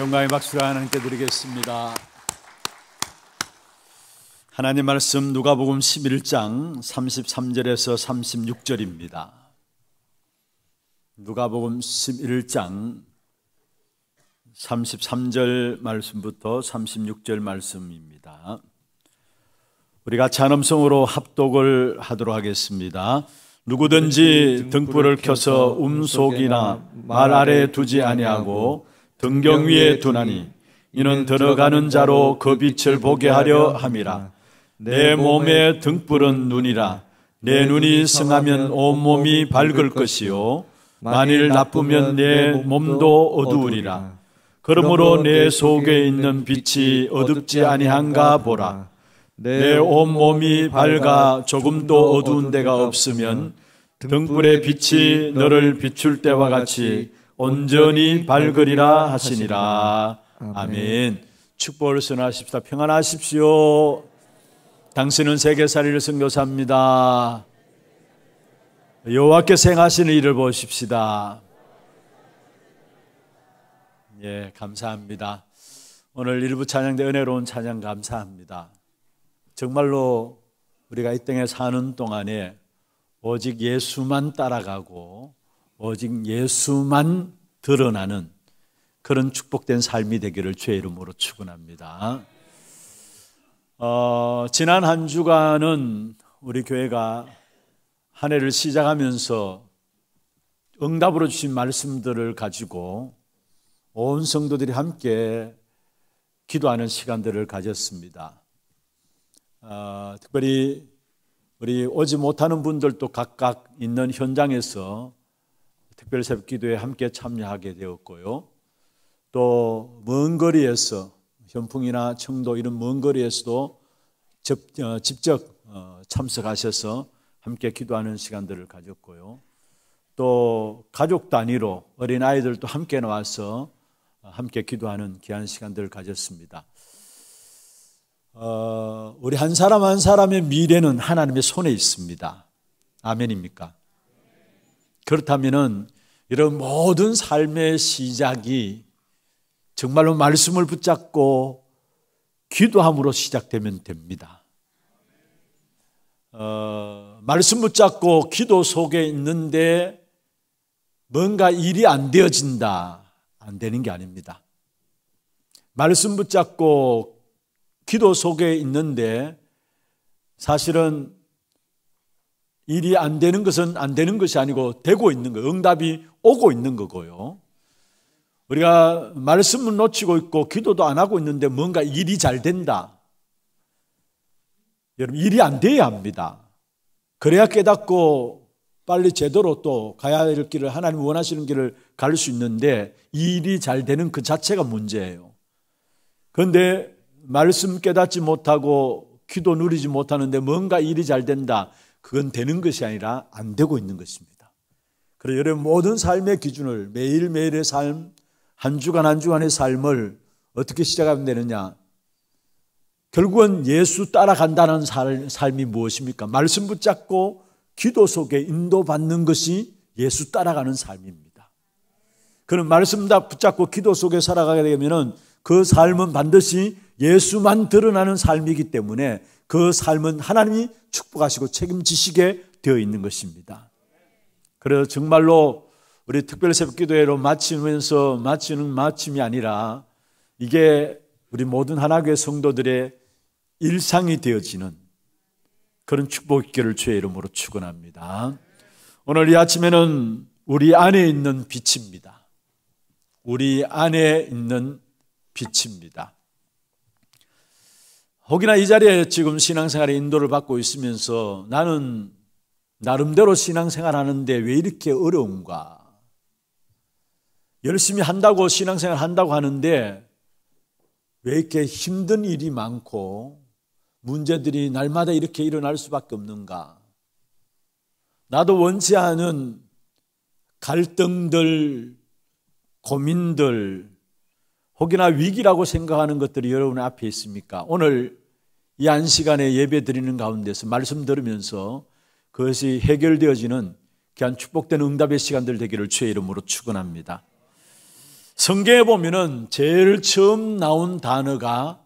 영광의 박수를 하나님께 드리겠습니다. 하나님 말씀 누가복음 11장 33절에서 36절입니다. 누가복음 11장 33절 말씀부터 36절 말씀입니다. 우리가 찬음성으로 합독을 하도록 하겠습니다. 누구든지 등불을 켜서 음속이나 말 아래에 두지 아니하고 등경 위에 두나니 이는 들어가는 자로 그 빛을 보게 하려 함이라. 내 몸의 등불은 눈이라. 내 눈이 성하면 온몸이 밝을 것이요 만일 나쁘면 내 몸도 어두우리라. 그러므로 내 속에 있는 빛이 어둡지 아니한가 보라. 내 온몸이 밝아 조금도 어두운 데가 없으면 등불의 빛이 너를 비출 때와 같이 온전히 밝으리라 하시니라. 아멘. 축복을 선하십시다. 평안하십시오. 당신은 세계살이를 선교사입니다. 여호와께서 행하시는 일을 보십시다. 예, 감사합니다. 오늘 일부 찬양대 은혜로운 찬양 감사합니다. 정말로 우리가 이 땅에 사는 동안에 오직 예수만 따라가고 오직 예수만 드러나는 그런 축복된 삶이 되기를 주의 이름으로 축원합니다. 지난 한 주간은 우리 교회가 한 해를 시작하면서 응답으로 주신 말씀들을 가지고 온 성도들이 함께 기도하는 시간들을 가졌습니다. 특별히 우리 오지 못하는 분들도 각각 있는 현장에서 특별 새벽 기도에 함께 참여하게 되었고요. 또 먼 거리에서 현풍이나 청도 이런 먼 거리에서도 직접 참석하셔서 함께 기도하는 시간들을 가졌고요. 또 가족 단위로 어린아이들도 함께 나와서 함께 기도하는 귀한 시간들을 가졌습니다. 우리 한 사람 한 사람의 미래는 하나님의 손에 있습니다. 아멘입니까? 그렇다면은 이런 모든 삶의 시작이 정말로 말씀을 붙잡고 기도함으로 시작되면 됩니다. 말씀 붙잡고 기도 속에 있는데 뭔가 일이 안 되어진다, 안 되는 게 아닙니다. 말씀 붙잡고 기도 속에 있는데 사실은 일이 안 되는 것은 안 되는 것이 아니고 되고 있는 거예요. 응답이 오고 있는 거고요. 우리가 말씀을 놓치고 있고 기도도 안 하고 있는데 뭔가 일이 잘 된다. 여러분, 일이 안 돼야 합니다. 그래야 깨닫고 빨리 제대로 또 가야 할 길을, 하나님 원하시는 길을 갈 수 있는데 일이 잘 되는 그 자체가 문제예요. 그런데 말씀 깨닫지 못하고 기도 누리지 못하는데 뭔가 일이 잘 된다. 그건 되는 것이 아니라 안 되고 있는 것입니다. 그래서 여러분 모든 삶의 기준을 매일매일의 삶, 한 주간 한 주간의 삶을 어떻게 시작하면 되느냐. 결국은 예수 따라간다는 삶이 무엇입니까? 말씀 붙잡고 기도 속에 인도받는 것이 예수 따라가는 삶입니다. 그런 말씀 다 붙잡고 기도 속에 살아가게 되면 그 삶은 반드시 예수만 드러나는 삶이기 때문에 그 삶은 하나님이 축복하시고 책임지시게 되어 있는 것입니다. 그래서 정말로 우리 특별 새벽 기도회로 마치면서 마치는 마침이 아니라 이게 우리 모든 하나교회 성도들의 일상이 되어지는 그런 축복 있기를 주의 이름으로 축원합니다. 오늘 이 아침에는 우리 안에 있는 빛입니다. 우리 안에 있는 빛입니다. 혹여나 이 자리에 지금 신앙생활의 인도를 받고 있으면서 나는 나름대로 신앙생활 하는데 왜 이렇게 어려운가? 열심히 한다고 신앙생활 한다고 하는데 왜 이렇게 힘든 일이 많고 문제들이 날마다 이렇게 일어날 수밖에 없는가? 나도 원치 않은 갈등들, 고민들, 혹여나 위기라고 생각하는 것들이 여러분 앞에 있습니까? 오늘 이 한 시간에 예배 드리는 가운데서 말씀 들으면서 그것이 해결되어지는 귀한 축복된 응답의 시간들 되기를 주의 이름으로 축원합니다. 성경에 보면은 제일 처음 나온 단어가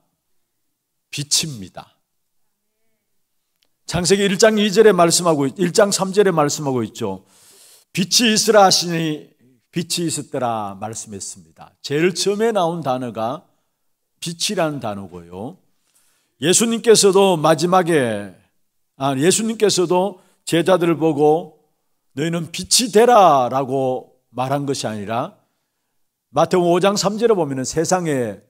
빛입니다. 창세기 1장 2절에 말씀하고 1장 3절에 말씀하고 있죠. 빛이 있으라 하시니 빛이 있었더라 말씀했습니다. 제일 처음에 나온 단어가 빛이라는 단어고요. 예수님께서도 예수님께서도 제자들을 보고 너희는 빛이 되라 라고 말한 것이 아니라 마태복음 5장 3절에 보면 세상에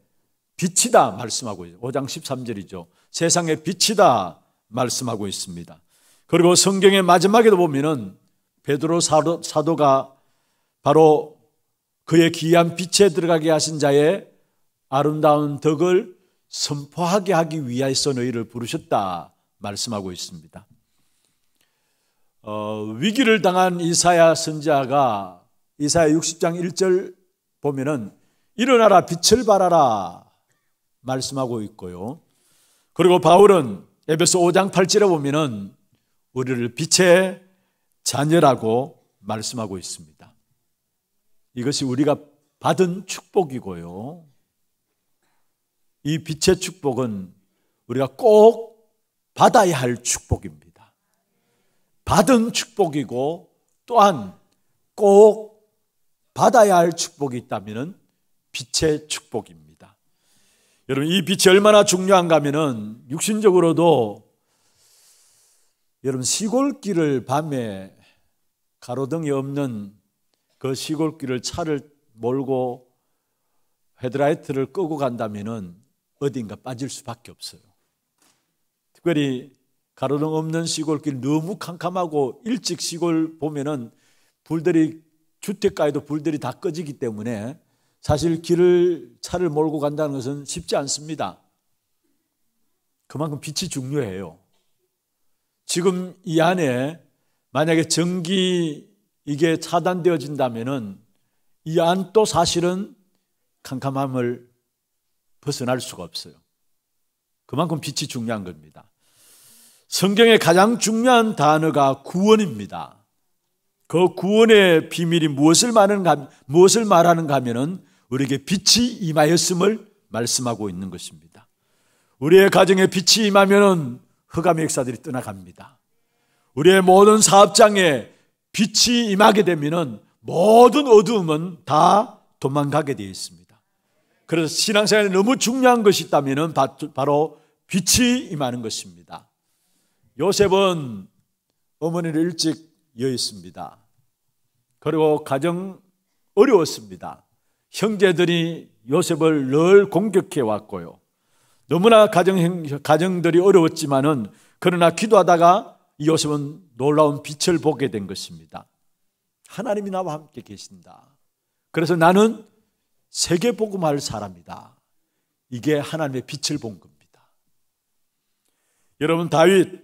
빛이다 말씀하고 있어요. 5장 13절이죠. 세상에 빛이다 말씀하고 있습니다. 그리고 성경의 마지막에도 보면 베드로 사도가 바로 그의 귀한 빛에 들어가게 하신 자의 아름다운 덕을 선포하게 하기 위해서 너희를 부르셨다 말씀하고 있습니다. 위기를 당한 이사야 선지자가 이사야 60장 1절 보면은 일어나라 빛을 발하라 말씀하고 있고요. 그리고 바울은 에베소 5장 8절에 보면은 우리를 빛의 자녀라고 말씀하고 있습니다. 이것이 우리가 받은 축복이고요. 이 빛의 축복은 우리가 꼭 받아야 할 축복입니다. 받은 축복이고 또한 꼭 받아야 할 축복이 있다면 빛의 축복입니다. 여러분, 이 빛이 얼마나 중요한가 하면은 육신적으로도 여러분 시골길을 밤에 가로등이 없는 그 시골길을 차를 몰고 헤드라이트를 끄고 간다면은 어딘가 빠질 수밖에 없어요. 특별히 가로등 없는 시골길 너무 캄캄하고 일찍 시골 보면은 주택가에도 불들이 다 꺼지기 때문에 사실 차를 몰고 간다는 것은 쉽지 않습니다. 그만큼 빛이 중요해요. 지금 이 안에 만약에 전기 이게 차단되어진다면은 이 안도 사실은 캄캄함을 벗어날 수가 없어요. 그만큼 빛이 중요한 겁니다. 성경의 가장 중요한 단어가 구원입니다. 그 구원의 비밀이 무엇을 말하는가 하면은 우리에게 빛이 임하였음을 말씀하고 있는 것입니다. 우리의 가정에 빛이 임하면은 흑암의 역사들이 떠나갑니다. 우리의 모든 사업장에 빛이 임하게 되면은 모든 어두움은 다 도망가게 되어 있습니다. 그래서 신앙생활에 너무 중요한 것이 있다면은 바로 빛이 임하는 것입니다. 요셉은 어머니를 일찍 여했습니다. 그리고 가정 어려웠습니다. 형제들이 요셉을 늘 공격해 왔고요. 너무나 가정들이 어려웠지만은 그러나 기도하다가 요셉은 놀라운 빛을 보게 된 것입니다. 하나님이 나와 함께 계신다. 그래서 나는 세계 복음할 사람이다. 이게 하나님의 빛을 본 겁니다. 여러분, 다윗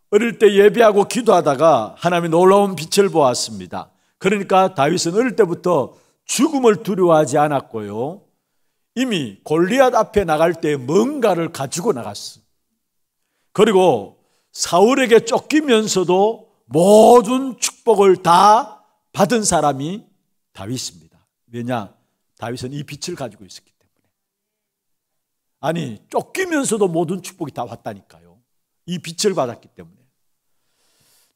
어릴 때 예배하고 기도하다가 하나님의 놀라운 빛을 보았습니다. 그러니까 다윗은 어릴 때부터 죽음을 두려워하지 않았고요. 이미 골리앗 앞에 나갈 때 뭔가를 가지고 나갔어. 그리고 사울에게 쫓기면서도 모든 축복을 다 받은 사람이 다윗입니다. 왜냐? 다윗은 이 빛을 가지고 있었기 때문에. 아니, 쫓기면서도 모든 축복이 다 왔다니까요. 이 빛을 받았기 때문에.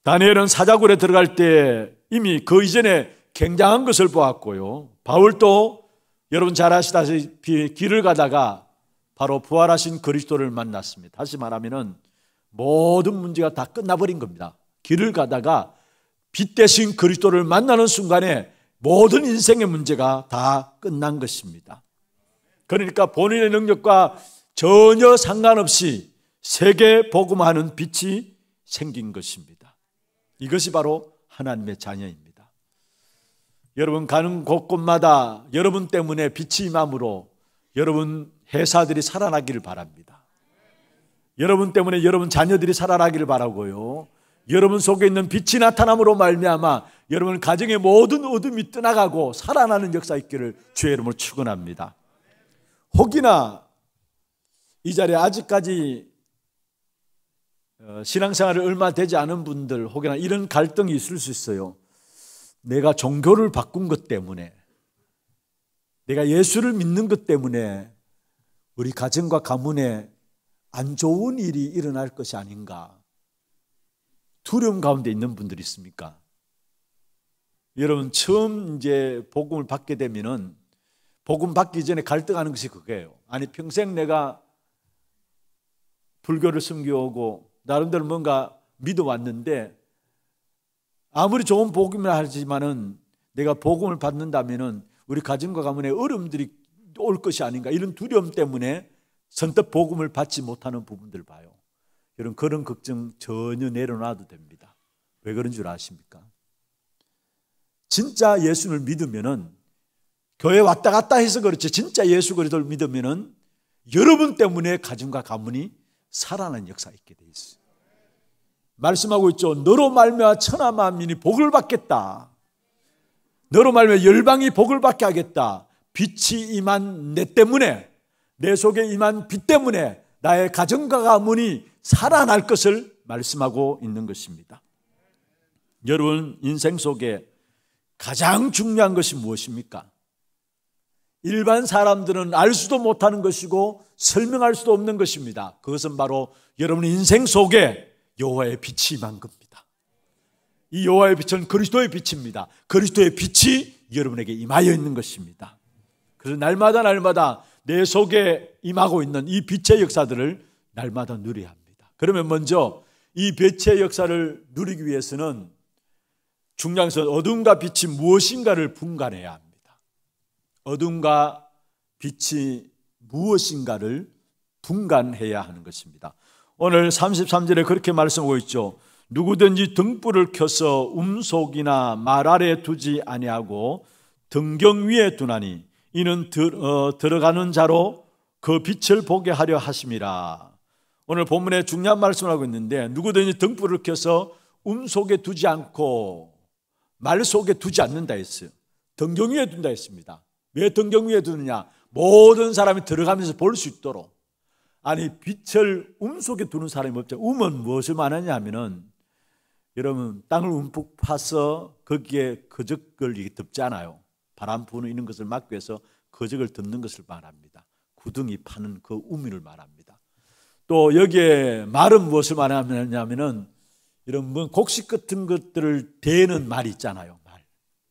다니엘은 사자굴에 들어갈 때 이미 그 이전에 굉장한 것을 보았고요. 바울도 여러분 잘 아시다시피 길을 가다가 바로 부활하신 그리스도를 만났습니다. 다시 말하면은 모든 문제가 다 끝나버린 겁니다. 길을 가다가 빛 대신 그리스도를 만나는 순간에 모든 인생의 문제가 다 끝난 것입니다. 그러니까 본인의 능력과 전혀 상관없이 세계 복음하는 빛이 생긴 것입니다. 이것이 바로 하나님의 자녀입니다. 여러분 가는 곳곳마다 여러분 때문에 빛이 임함으로 여러분 회사들이 살아나기를 바랍니다. 여러분 때문에 여러분 자녀들이 살아나기를 바라고요. 여러분 속에 있는 빛이 나타남으로 말미암아 여러분 가정의 모든 어둠이 떠나가고 살아나는 역사 있기를 주의 이름으로 축원합니다. 혹이나 이 자리에 아직까지 신앙생활을 얼마 되지 않은 분들 혹여나 이런 갈등이 있을 수 있어요. 내가 종교를 바꾼 것 때문에 내가 예수를 믿는 것 때문에 우리 가정과 가문에 안 좋은 일이 일어날 것이 아닌가 두려움 가운데 있는 분들이 있습니까? 여러분 처음 이제 복음을 받게 되면은 복음 받기 전에 갈등하는 것이 그거예요. 아니 평생 내가 불교를 섬겨오고 나름대로 뭔가 믿어왔는데 아무리 좋은 복음이라 하지만은 내가 복음을 받는다면은 우리 가정과 가문에 어려움들이 올 것이 아닌가 이런 두려움 때문에 선뜻 복음을 받지 못하는 부분들 봐요. 여러분 그런 걱정 전혀 내려놔도 됩니다. 왜 그런 줄 아십니까? 진짜 예수를 믿으면은 교회 왔다 갔다 해서 그렇지 진짜 예수 그리스도를 믿으면은 여러분 때문에 가정과 가문이 살아나는 역사가 있게 돼 있어요. 말씀하고 있죠. 너로 말미암아 천하 만민이 복을 받겠다. 너로 말미암아 열방이 복을 받게 하겠다. 빛이 임한 내 때문에 내 속에 임한 빛 때문에 나의 가정과 가문이 살아날 것을 말씀하고 있는 것입니다. 여러분 인생 속에 가장 중요한 것이 무엇입니까? 일반 사람들은 알 수도 못하는 것이고 설명할 수도 없는 것입니다. 그것은 바로 여러분 인생 속에 여호와의 빛이 임한 겁니다. 이 여호와의 빛은 그리스도의 빛입니다. 그리스도의 빛이 여러분에게 임하여 있는 것입니다. 그래서 날마다 내 속에 임하고 있는 이 빛의 역사들을 날마다 누려야 합니다. 그러면 먼저 이 빛의 역사를 누리기 위해서는 중요한 것은 어둠과 빛이 무엇인가를 분간해야 합니다. 어둠과 빛이 무엇인가를 분간해야 하는 것입니다. 오늘 33절에 그렇게 말씀하고 있죠. 누구든지 등불을 켜서 움속이나 말 아래 두지 아니하고 등경 위에 두나니 이는 들어가는 자로 그 빛을 보게 하려 하심이라. 오늘 본문에 중요한 말씀을 하고 있는데 누구든지 등불을 켜서 속에 두지 않고 말 속에 두지 않는다 했어요. 등경 위에 둔다 했습니다. 왜 등경 위에 두느냐? 모든 사람이 들어가면서 볼 수 있도록. 아니 빛을 속에 두는 사람이 없죠. 은 무엇을 말하냐 하면은 여러분 땅을 움푹 파서 거기에 거적을 덮지 않아요. 바람 부는 이런 것을 막기 위해서 거적을 덮는 것을 말합니다. 구덩이 파는 그 우미를 말합니다. 또 여기에 말은 무엇을 말하냐면은 이런 뭐 곡식 같은 것들을 대는 말이 있잖아요. 말.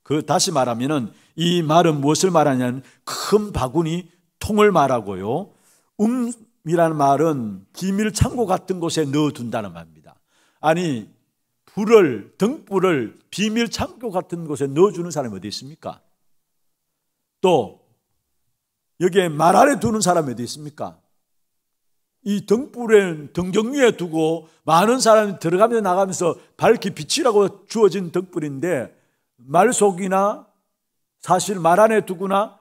그 다시 말하면은 이 말은 무엇을 말하냐면 큰 바구니 통을 말하고요. 이라는 말은 비밀 창고 같은 곳에 넣어둔다는 말입니다. 아니 등불을 비밀 창고 같은 곳에 넣어주는 사람이 어디 있습니까? 또 여기에 말 아래 두는 사람이 어디 있습니까? 이 등불을 등경 위에 두고 많은 사람이 들어가면서 나가면서 밝히 비치라고 주어진 등불인데 말 속이나 사실 말 안에 두거나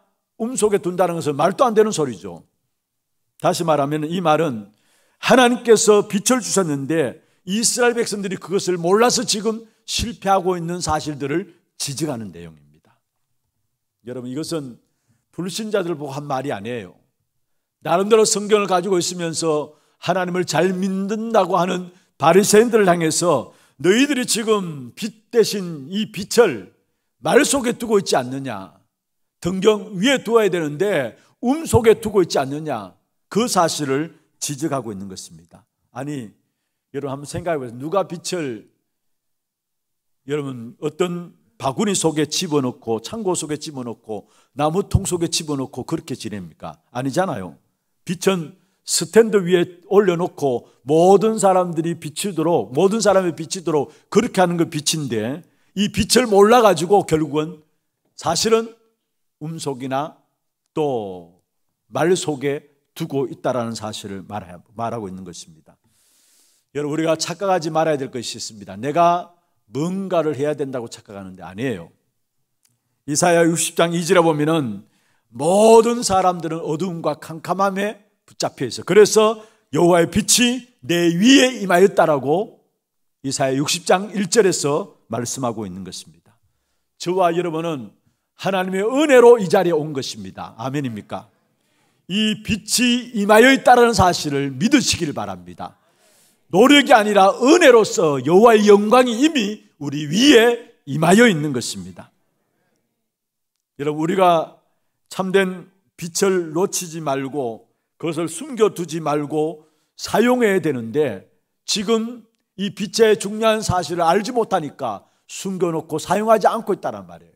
속에 둔다는 것은 말도 안 되는 소리죠. 다시 말하면 이 말은 하나님께서 빛을 주셨는데 이스라엘 백성들이 그것을 몰라서 지금 실패하고 있는 사실들을 지적하는 내용입니다. 여러분 이것은 불신자들을 보고 한 말이 아니에요. 나름대로 성경을 가지고 있으면서 하나님을 잘 믿는다고 하는 바리새인들을 향해서 너희들이 지금 빛 대신 이 빛을 말 속에 두고 있지 않느냐, 등경 위에 두어야 되는데 속에 두고 있지 않느냐, 그 사실을 지적하고 있는 것입니다. 아니 여러분 한번 생각해 보세요. 누가 빛을 여러분 어떤 바구니 속에 집어넣고 창고 속에 집어넣고 나무통 속에 집어넣고 그렇게 지냅니까? 아니잖아요. 빛은 스탠드 위에 올려놓고 모든 사람들이 비치도록, 모든 사람이 비치도록 그렇게 하는 그 빛인데 이 빛을 몰라가지고 결국은 사실은 속이나 또 말 속에 두고 있다라는 사실을 말하고 있는 것입니다. 여러분 우리가 착각하지 말아야 될 것이 있습니다. 내가 뭔가를 해야 된다고 착각하는데 아니에요. 이사야 60장 2절에 보면은 모든 사람들은 어두움과 캄캄함에 붙잡혀 있어. 그래서 여호와의 빛이 내 위에 임하였다라고 이사야 60장 1절에서 말씀하고 있는 것입니다. 저와 여러분은 하나님의 은혜로 이 자리에 온 것입니다. 아멘입니까? 이 빛이 임하여 있다는 사실을 믿으시길 바랍니다. 노력이 아니라 은혜로서 여호와의 영광이 이미 우리 위에 임하여 있는 것입니다. 여러분 우리가 참된 빛을 놓치지 말고 그것을 숨겨두지 말고 사용해야 되는데, 지금 이 빛의 중요한 사실을 알지 못하니까 숨겨놓고 사용하지 않고 있다는 말이에요.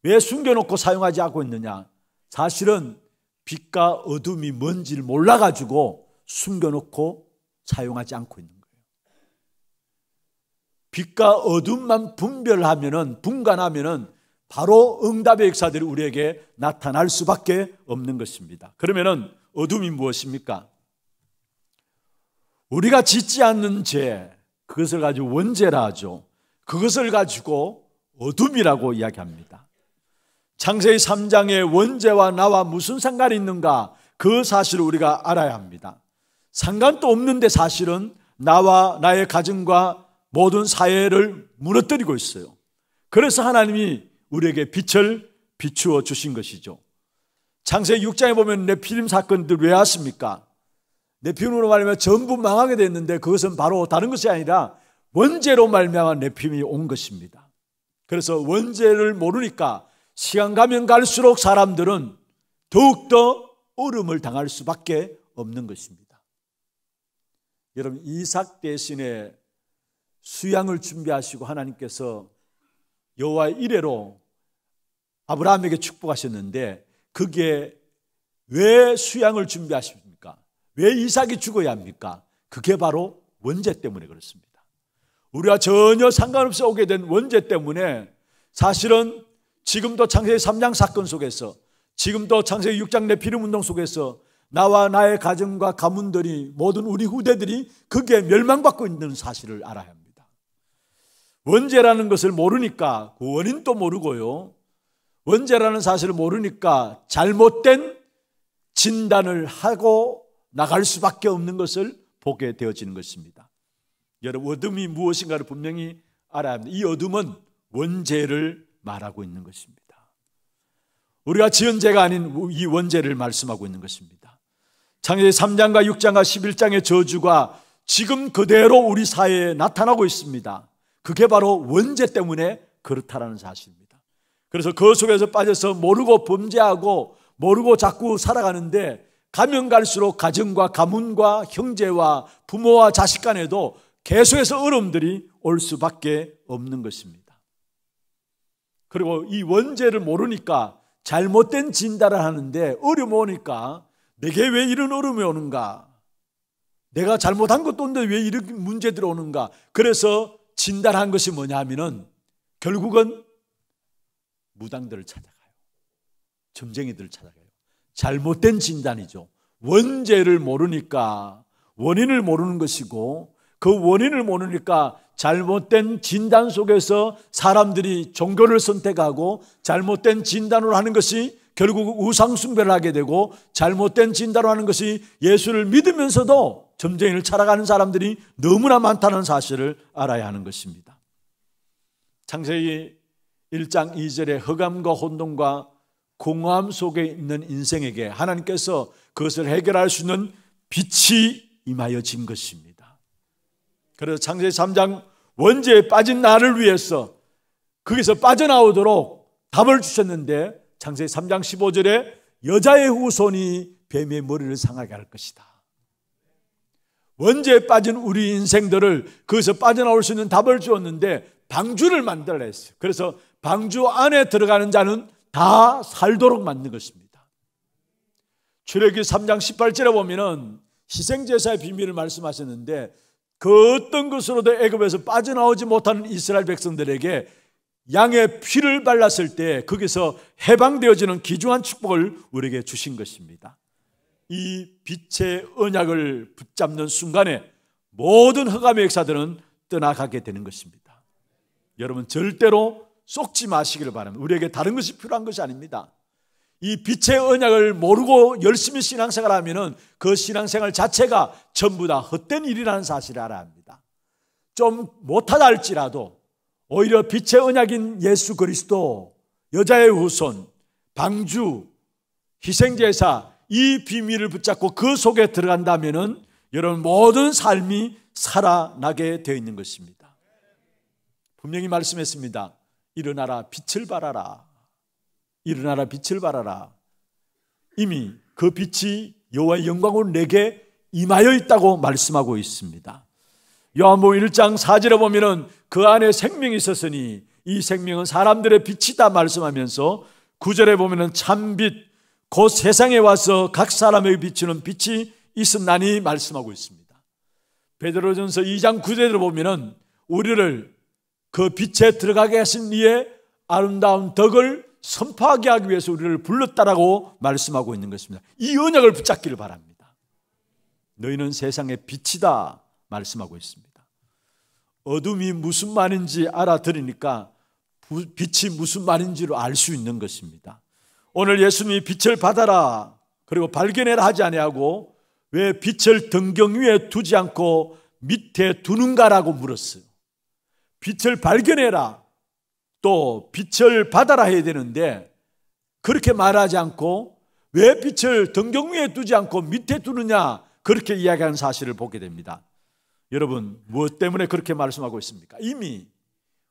왜 숨겨놓고 사용하지 않고 있느냐? 사실은 빛과 어둠이 뭔지를 몰라가지고 숨겨놓고 사용하지 않고 있는 거예요. 빛과 어둠만 분간하면은 바로 응답의 역사들이 우리에게 나타날 수밖에 없는 것입니다. 그러면은 어둠이 무엇입니까? 우리가 짓지 않는 죄, 그것을 가지고 원죄라 하죠. 그것을 가지고 어둠이라고 이야기합니다. 창세기 3장의 원죄와 나와 무슨 상관이 있는가? 그 사실을 우리가 알아야 합니다. 상관도 없는데 사실은 나와 나의 가정과 모든 사회를 무너뜨리고 있어요. 그래서 하나님이 우리에게 빛을 비추어 주신 것이죠. 창세기 6장에 보면 네피림 사건들 왜 왔습니까? 네피림으로 말하면 전부 망하게 됐는데, 그것은 바로 다른 것이 아니라 원죄로 말미암아 네피림이 온 것입니다. 그래서 원죄를 모르니까 시간 가면 갈수록 사람들은 더욱더 어려움을 당할 수밖에 없는 것입니다. 여러분, 이삭 대신에 수양을 준비하시고 하나님께서 여호와의 이레로 아브라함에게 축복하셨는데, 그게 왜 수양을 준비하십니까? 왜 이삭이 죽어야 합니까? 그게 바로 원죄 때문에 그렇습니다. 우리가 전혀 상관없이 오게 된 원죄 때문에 사실은 지금도 창세기 3장 사건 속에서, 지금도 창세기 6장 네피림 운동 속에서 나와 나의 가정과 가문들이, 모든 우리 후대들이 거기에 멸망받고 있는 사실을 알아야 합니다. 원죄라는 것을 모르니까 그 원인도 모르고요, 원죄라는 사실을 모르니까 잘못된 진단을 하고 나갈 수밖에 없는 것을 보게 되어지는 것입니다. 여러분, 어둠이 무엇인가를 분명히 알아야 합니다. 이 어둠은 원죄를 말하고 있는 것입니다. 우리가 지은 죄가 아닌 이 원죄를 말씀하고 있는 것입니다. 창세기 3장과 6장과 11장의 저주가 지금 그대로 우리 사회에 나타나고 있습니다. 그게 바로 원죄 때문에 그렇다라는 사실입니다. 그래서 그 속에서 빠져서 모르고 범죄하고 모르고 자꾸 살아가는데, 가면 갈수록 가정과 가문과 형제와 부모와 자식 간에도 계속해서 어려움들이 올 수밖에 없는 것입니다. 그리고 이 원죄를 모르니까 잘못된 진단을 하는데, 어려움이 오니까 내게 왜 이런 어려움이 오는가? 내가 잘못한 것도 없는데 왜 이런 문제들이 오는가? 그래서 진단한 것이 뭐냐 하면은 결국은 무당들을 찾아가요. 점쟁이들을 찾아가요. 잘못된 진단이죠. 원죄를 모르니까 원인을 모르는 것이고, 그 원인을 모르니까 잘못된 진단 속에서 사람들이 종교를 선택하고, 잘못된 진단으로 하는 것이 결국 우상숭배를 하게 되고, 잘못된 진단으로 하는 것이 예수를 믿으면서도 점쟁이를 찾아가는 사람들이 너무나 많다는 사실을 알아야 하는 것입니다. 창세기 1장 2절에 흑암과 혼돈과 공허함 속에 있는 인생에게 하나님께서 그것을 해결할 수 있는 빛이 임하여진 것입니다. 그래서 창세기 3장 원죄에 빠진 나를 위해서 거기서 빠져나오도록 답을 주셨는데, 창세기 3장 15절에 여자의 후손이 뱀의 머리를 상하게 할 것이다. 원죄에 빠진 우리 인생들을 거기서 빠져나올 수 있는 답을 주었는데 방주를 만들라 했어요. 그래서 방주 안에 들어가는 자는 다 살도록 만든 것입니다. 출애굽기 3장 18절에 보면은 희생제사의 비밀을 말씀하셨는데, 그 어떤 것으로도 애굽에서 빠져나오지 못하는 이스라엘 백성들에게 양의 피를 발랐을 때 거기서 해방되어지는 귀중한 축복을 우리에게 주신 것입니다. 이 빛의 언약을 붙잡는 순간에 모든 흑암의 역사들은 떠나가게 되는 것입니다. 여러분, 절대로 속지 마시기를 바랍니다. 우리에게 다른 것이 필요한 것이 아닙니다. 이 빛의 언약을 모르고 열심히 신앙생활 하면은 그 신앙생활 자체가 전부 다 헛된 일이라는 사실을 알아야 합니다. 좀 못하다 할지라도 오히려 빛의 언약인 예수 그리스도, 여자의 후손, 방주, 희생제사, 이 비밀을 붙잡고 그 속에 들어간다면은 여러분 모든 삶이 살아나게 되어 있는 것입니다. 분명히 말씀했습니다. 일어나라 빛을 발하라. 일어나라 빛을 발하라. 이미 그 빛이 여호와의 영광으로 내게 임하여 있다고 말씀하고 있습니다. 요한복음 1장 4절에 보면은 그 안에 생명이 있었으니 이 생명은 사람들의 빛이다 말씀하면서 9절에 보면은 참빛 곧 세상에 와서 각 사람에게 비추는 빛이 있었나니 말씀하고 있습니다. 베드로전서 2장 9절에 보면은 우리를 그 빛에 들어가게 하신 이의 아름다운 덕을 선포하게 하기 위해서 우리를 불렀다라고 말씀하고 있는 것입니다. 이 언약을 붙잡기를 바랍니다. 너희는 세상의 빛이다 말씀하고 있습니다. 어둠이 무슨 말인지 알아들으니까 빛이 무슨 말인지를 알 수 있는 것입니다. 오늘 예수님이 빛을 받아라 그리고 발견해라 하지 아니하고 왜 빛을 등경 위에 두지 않고 밑에 두는가라고 물었어요. 빛을 발견해라 또 빛을 받아라 해야 되는데 그렇게 말하지 않고 왜 빛을 등경 위에 두지 않고 밑에 두느냐 그렇게 이야기하는 사실을 보게 됩니다. 여러분 무엇 때문에 그렇게 말씀하고 있습니까? 이미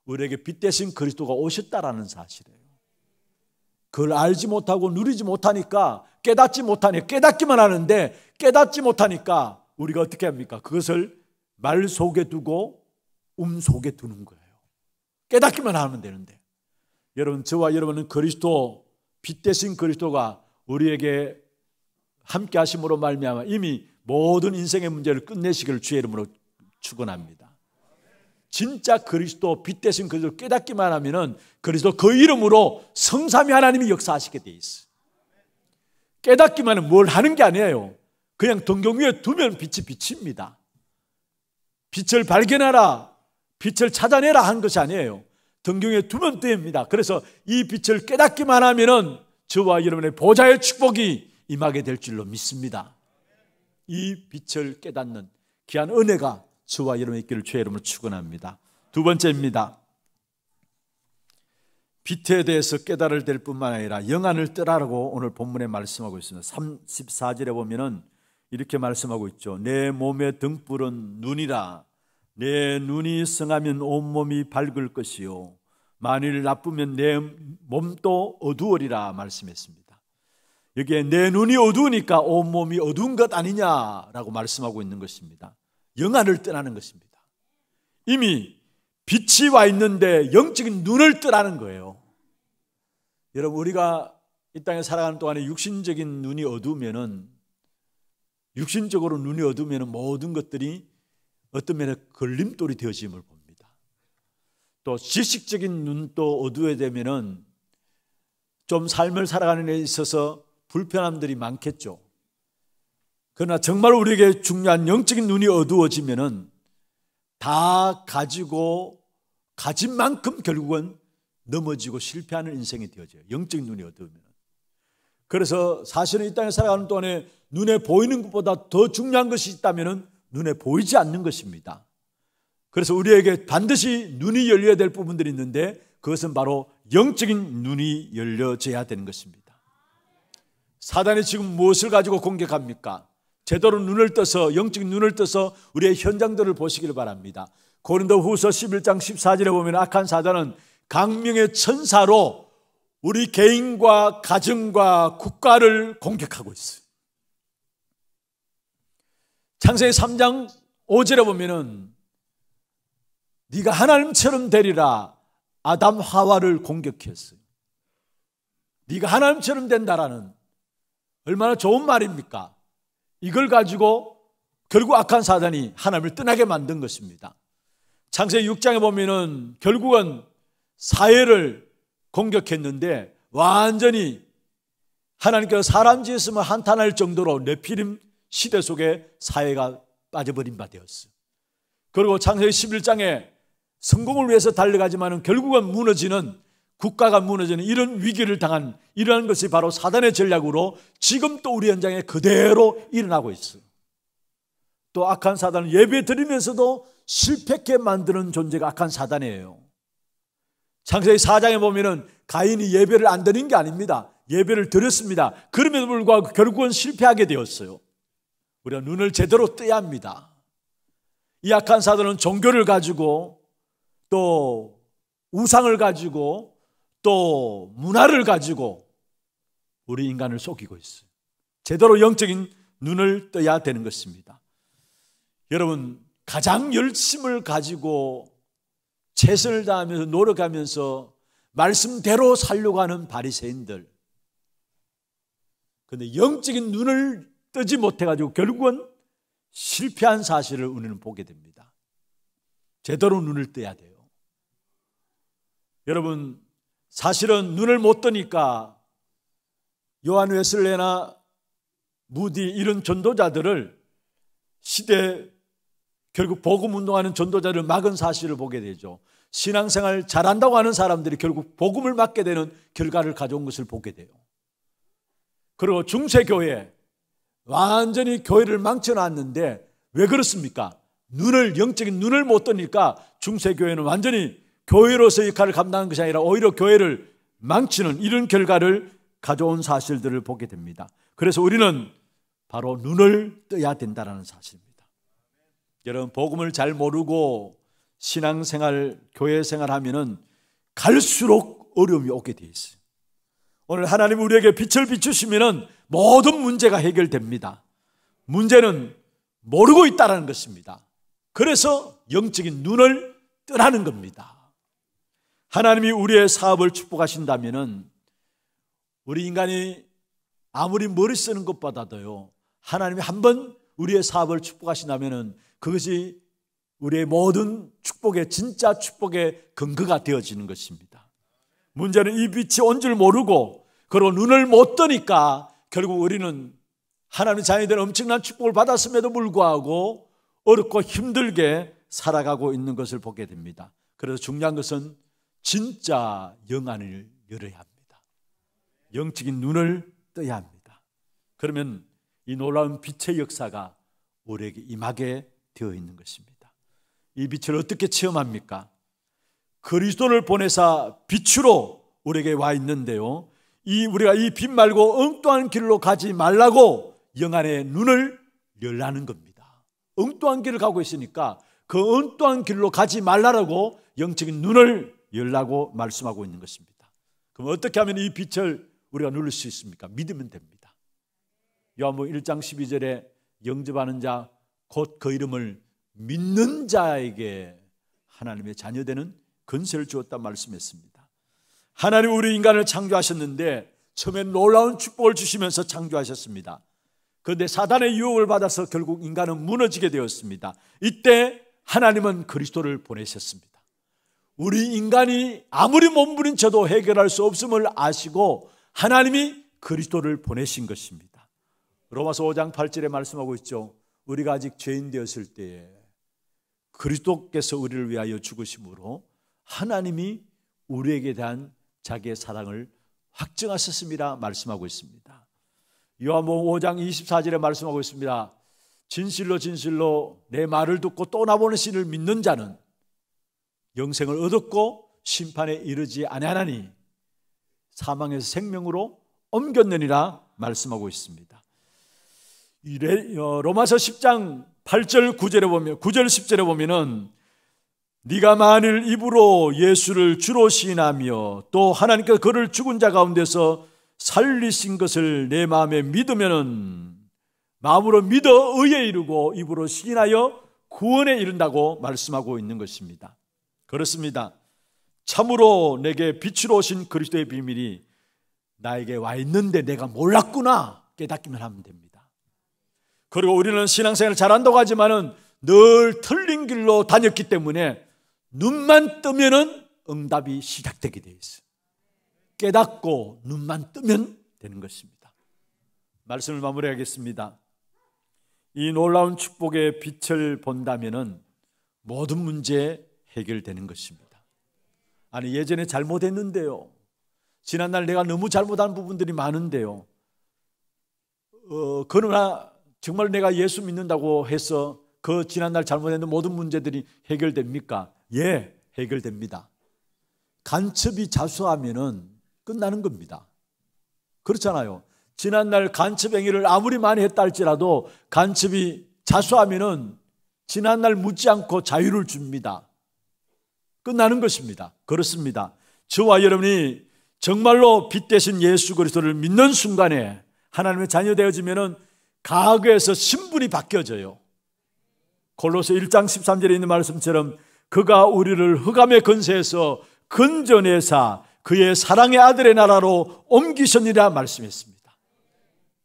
우리에게 빛 대신 그리스도가 오셨다라는 사실이에요. 그걸 알지 못하고 누리지 못하니까 깨닫지 못하니까 깨닫기만 하는데 깨닫지 못하니까 우리가 어떻게 합니까? 그것을 말 속에 두고 속에 두는 거예요. 깨닫기만 하면 되는데 여러분 저와 여러분은 그리스도 빛 대신 그리스도가 우리에게 함께 하심으로 말미암아 이미 모든 인생의 문제를 끝내시기를 주의 이름으로 축원합니다. 진짜 그리스도 빛 대신 그리스도 깨닫기만 하면은 그리스도 그 이름으로 성삼위 하나님이 역사하시게 돼 있어요. 깨닫기만 하면 뭘 하는 게 아니에요. 그냥 등경 위에 두면 빛이 빛입니다. 빛을 발견하라, 빛을 찾아내라 한 것이 아니에요. 등경 위에 두면 됩니다. 그래서 이 빛을 깨닫기만 하면은 저와 여러분의 보좌의 축복이 임하게 될 줄로 믿습니다. 이 빛을 깨닫는 귀한 은혜가 저와 여러분의 있기를 주의 이름으로 축원합니다. 두 번째입니다. 빛에 대해서 깨달을 될 뿐만 아니라 영안을 뜨라고 오늘 본문에 말씀하고 있습니다. 34절에 보면은 이렇게 말씀하고 있죠. 내 몸의 등불은 눈이라. 내 눈이 성하면 온몸이 밝을 것이요 만일 나쁘면 내 몸도 어두워리라 말씀했습니다. 여기에 내 눈이 어두우니까 온몸이 어두운 것 아니냐라고 말씀하고 있는 것입니다. 영안을 뜨라는 것입니다. 이미 빛이 와 있는데 영적인 눈을 뜨라는 거예요. 여러분 우리가 이 땅에 살아가는 동안에 육신적인 눈이 어두우면은 육신적으로 눈이 어두우면은 모든 것들이 어떤 면에 걸림돌이 되어짐을 봅니다. 또 지식적인 눈도 어두워야 되면은 좀 삶을 살아가는 데 있어서 불편함들이 많겠죠. 그러나 정말 우리에게 중요한 영적인 눈이 어두워지면은 다 가지고 가진 만큼 결국은 넘어지고 실패하는 인생이 되어져요. 영적인 눈이 어두우면. 그래서 사실은 이 땅에 살아가는 동안에 눈에 보이는 것보다 더 중요한 것이 있다면은 눈에 보이지 않는 것입니다. 그래서 우리에게 반드시 눈이 열려야 될 부분들이 있는데 그것은 바로 영적인 눈이 열려져야 되는 것입니다. 사단이 지금 무엇을 가지고 공격합니까? 제대로 눈을 떠서 영적인 눈을 떠서 우리의 현장들을 보시기를 바랍니다. 고린도후서 11장 14절에 보면 악한 사단은 강명의 천사로 우리 개인과 가정과 국가를 공격하고 있어요. 창세기 3장 5절에 보면은 네가 하나님처럼 되리라 아담 하와를 공격했어요. 네가 하나님처럼 된다라는 얼마나 좋은 말입니까? 이걸 가지고 결국 악한 사단이 하나님을 떠나게 만든 것입니다. 창세기 6장에 보면은 결국은 사회를 공격했는데 완전히 하나님께서 사람 지었으면 한탄할 정도로 네피림 시대 속에 사회가 빠져버린 바 되었어요. 그리고 창세기 11장에 성공을 위해서 달려가지만 결국은 무너지는 국가가 무너지는 이런 위기를 당한 이러한 것이 바로 사단의 전략으로 지금 또 우리 현장에 그대로 일어나고 있어요. 또 악한 사단은 예배 드리면서도 실패케 만드는 존재가 악한 사단이에요. 창세기 4장에 보면은 가인이 예배를 안 드린 게 아닙니다. 예배를 드렸습니다. 그럼에도 불구하고 결국은 실패하게 되었어요. 우리가 눈을 제대로 떠야 합니다. 이 악한 사단은 종교를 가지고 또 우상을 가지고 또 문화를 가지고 우리 인간을 속이고 있어요. 제대로 영적인 눈을 떠야 되는 것입니다. 여러분, 가장 열심을 가지고 최선을 다하면서 노력하면서 말씀대로 살려고 하는 바리새인들, 그런데 영적인 눈을 뜨지 못해가지고 결국은 실패한 사실을 우리는 보게 됩니다. 제대로 눈을 떠야 돼요. 여러분, 사실은 눈을 못 뜨니까 요한 웨슬레나 무디 이런 전도자들을 시대 결국 복음 운동하는 전도자를 막은 사실을 보게 되죠. 신앙생활 잘한다고 하는 사람들이 결국 복음을 막게 되는 결과를 가져온 것을 보게 돼요. 그리고 중세교회 완전히 교회를 망쳐놨는데 왜 그렇습니까? 영적인 눈을 못 뜨니까 중세교회는 완전히 교회로서 역할을 감당하는 것이 아니라 오히려 교회를 망치는 이런 결과를 가져온 사실들을 보게 됩니다. 그래서 우리는 바로 눈을 떠야 된다는 사실입니다. 여러분, 복음을 잘 모르고 신앙생활, 교회생활 하면은 갈수록 어려움이 오게 돼 있어요. 오늘 하나님 우리에게 빛을 비추시면은 모든 문제가 해결됩니다. 문제는 모르고 있다는 것입니다. 그래서 영적인 눈을 뜨라는 겁니다. 하나님이 우리의 사업을 축복하신다면은 우리 인간이 아무리 머리 쓰는 것보다도요, 하나님이 한번 우리의 사업을 축복하신다면은 그것이 우리의 모든 축복의, 진짜 축복의 근거가 되어지는 것입니다. 문제는 이 빛이 온 줄 모르고 그리고 눈을 못 뜨니까 결국 우리는 하나님의 자녀들은 엄청난 축복을 받았음에도 불구하고 어렵고 힘들게 살아가고 있는 것을 보게 됩니다. 그래서 중요한 것은 진짜 영안을 열어야 합니다. 영적인 눈을 떠야 합니다. 그러면 이 놀라운 빛의 역사가 우리에게 임하게 되어 있는 것입니다. 이 빛을 어떻게 체험합니까? 그리스도를 보내사 빛으로 우리에게 와 있는데요, 우리가 이 빛 말고 엉뚱한 길로 가지 말라고 영안의 눈을 열라는 겁니다. 엉뚱한 길을 가고 있으니까 그 엉뚱한 길로 가지 말라고 영적인 눈을 열라고 말씀하고 있는 것입니다. 그럼 어떻게 하면 이 빛을 우리가 누릴 수 있습니까? 믿으면 됩니다. 요한복음 1장 12절에 영접하는 자 곧 그 이름을 믿는 자에게 하나님의 자녀되는 권세를 주었다 말씀했습니다. 하나님 우리 인간을 창조하셨는데 처음엔 놀라운 축복을 주시면서 창조하셨습니다. 그런데 사단의 유혹을 받아서 결국 인간은 무너지게 되었습니다. 이때 하나님은 그리스도를 보내셨습니다. 우리 인간이 아무리 몸부림쳐도 해결할 수 없음을 아시고 하나님이 그리스도를 보내신 것입니다. 로마서 5장 8절에 말씀하고 있죠. 우리가 아직 죄인 되었을 때에 그리스도께서 우리를 위하여 죽으심으로 하나님이 우리에게 대한 자기의 사랑을 확증하셨습니다 말씀하고 있습니다. 요한복음 5장 24절에 말씀하고 있습니다. 진실로 진실로 내 말을 듣고 또 나보내신 이를 믿는 자는 영생을 얻었고 심판에 이르지 아니하나니 사망에서 생명으로 옮겼느니라 말씀하고 있습니다. 로마서 10장 8절 9절에 보면 9절 10절에 보면은 네가 만일 입으로 예수를 주로 시인하며 또 하나님께서 그를 죽은 자 가운데서 살리신 것을 내 마음에 믿으면은 마음으로 믿어 의에 이르고 입으로 시인하여 구원에 이른다고 말씀하고 있는 것입니다. 그렇습니다. 참으로 내게 빛으로 오신 그리스도의 비밀이 나에게 와 있는데 내가 몰랐구나 깨닫기만 하면 됩니다. 그리고 우리는 신앙생활을 잘한다고 하지만은 늘 틀린 길로 다녔기 때문에 눈만 뜨면은 응답이 시작되게 되어 있어요. 깨닫고 눈만 뜨면 되는 것입니다. 말씀을 마무리하겠습니다. 이 놀라운 축복의 빛을 본다면은 모든 문제 해결되는 것입니다. 아니 예전에 잘못했는데요. 지난날 내가 너무 잘못한 부분들이 많은데요. 그러나 정말 내가 예수 믿는다고 해서 그 지난날 잘못했는 모든 문제들이 해결됩니까? 예, 해결됩니다. 간첩이 자수하면은 끝나는 겁니다. 그렇잖아요. 지난날 간첩 행위를 아무리 많이 했다 할지라도 간첩이 자수하면은 지난날 묻지 않고 자유를 줍니다. 끝나는 것입니다. 그렇습니다. 저와 여러분이 정말로 빛 대신 예수 그리스도를 믿는 순간에 하나님의 자녀 되어지면은 가거에서 신분이 바뀌어져요. 골로새 1장 13절에 있는 말씀처럼 그가 우리를 흑암의 권세에서 건져내사 그의 사랑의 아들의 나라로 옮기셨느니라 말씀했습니다.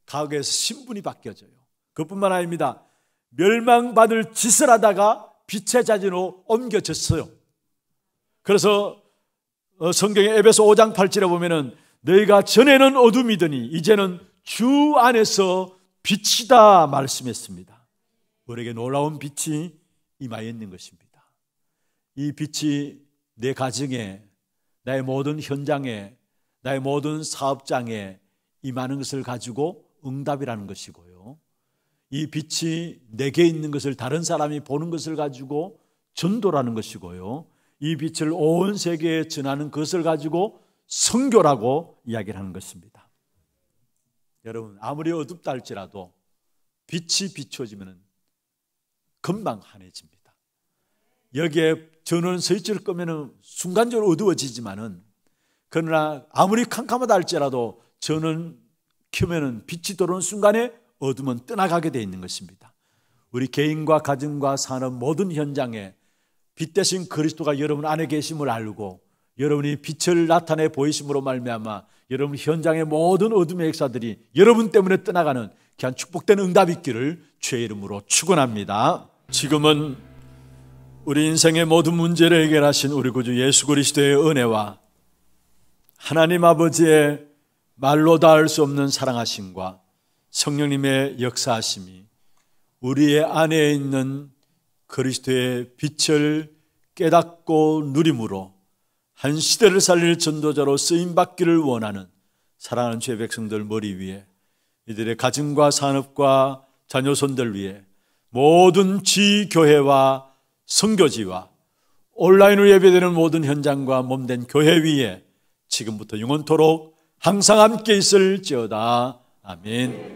가거에서 신분이 바뀌어져요. 그뿐만 아닙니다. 멸망받을 짓을 하다가 빛의 자진으로 옮겨졌어요. 그래서 성경의 에베소 5장 8절에 보면은 너희가 전에는 어둠이더니 이제는 주 안에서 빛이다 말씀했습니다. 우리에게 놀라운 빛이 임하여 있는 것입니다. 이 빛이 내 가정에, 나의 모든 현장에, 나의 모든 사업장에 임하는 것을 가지고 응답이라는 것이고요. 이 빛이 내게 있는 것을 다른 사람이 보는 것을 가지고 전도라는 것이고요. 이 빛을 온 세계에 전하는 것을 가지고 선교라고 이야기를 하는 것입니다. 여러분, 아무리 어둡다 할지라도 빛이 비춰지면 금방 환해집니다. 여기에 전원 서 있을 거면 순간적으로 어두워지지만은, 그러나 아무리 캄캄하다 할지라도 전원 켜면은 빛이 들어오는 순간에 어둠은 떠나가게 되어 있는 것입니다. 우리 개인과 가정과 산업 모든 현장에 빛 대신 그리스도가 여러분 안에 계심을 알고 여러분이 빛을 나타내 보이심으로 말미암아 여러분 현장의 모든 어둠의 역사들이 여러분 때문에 떠나가는 귀한 축복된 응답이 있기를 주의 이름으로 축원합니다. 지금은 우리 인생의 모든 문제를 해결하신 우리 구주 예수 그리스도의 은혜와 하나님 아버지의 말로 닿을 수 없는 사랑하심과 성령님의 역사하심이 우리의 안에 있는 그리스도의 빛을 깨닫고 누림으로 한 시대를 살릴 전도자로 쓰임받기를 원하는 사랑하는 주의 백성들 머리 위에, 이들의 가정과 산업과 자녀손들 위에, 모든 지교회와 선교지와 온라인으로 예배되는 모든 현장과 몸된 교회 위에 지금부터 영원토록 항상 함께 있을지어다. 아멘.